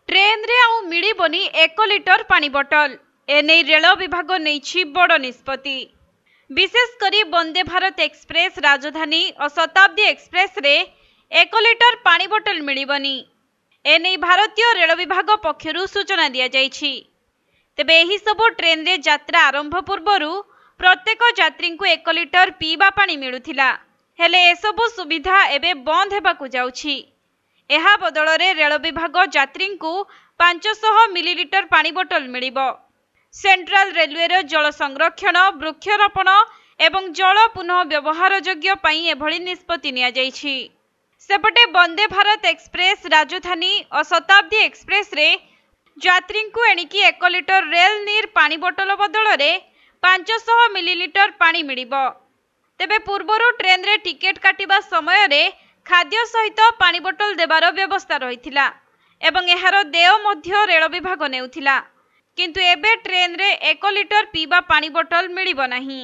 Train रे आउ मिलिबनी 1 litre पानी बोतल। एने रेल विभाग नहीं बड़ निष्पत्ति। विशेषकर वंदे भारत एक्सप्रेस, राजधानी और शताब्दी एक्सप्रेस रे 1 लिटर पानी बोतल मिलिबनी। एने भारतीय रेल विभाग पक्षरु सूचना दिया जाइछि। तेबे एही सबु ट्रेन रे यात्रा आरंभ पूर्वरु प्रत्येक यात्री को 1 लिटर पीवा पानी मिलुथिला। हेले एसबु सुविधा एबे बंद हेबाकु जाउछि। एहा बदल रे रेल विभाग यात्री को 500 मिलीलिटर पानी बोतल मिलिबो। सेंट्रल रेलवे रो जल संरक्षण, वृक्षरोपण एवं जल पुनः व्यवहार योग्य पई एभली निष्पत्ति निया जाइछि। सेपटे वंदे भारत एक्सप्रेस, राजधानी और शताब्दी एक्सप्रेस रे यात्री को एणिकी 1 लिटर रेल नीर पानी बोतल बदल रे 500 मिलीलिटर पानी मिलिबो। तेबे पूर्वरु ट्रेन रे टिकेट काटिबा समय रे खाद्य सहित पानी बोतल देबार व्यवस्था रहिथिला एवं एहार देय मध्य रेल विभाग नेउथिला। किंतु एबे ट्रेन रे 1 लिटर पीवा पानी बोतल मिलिबो नाही।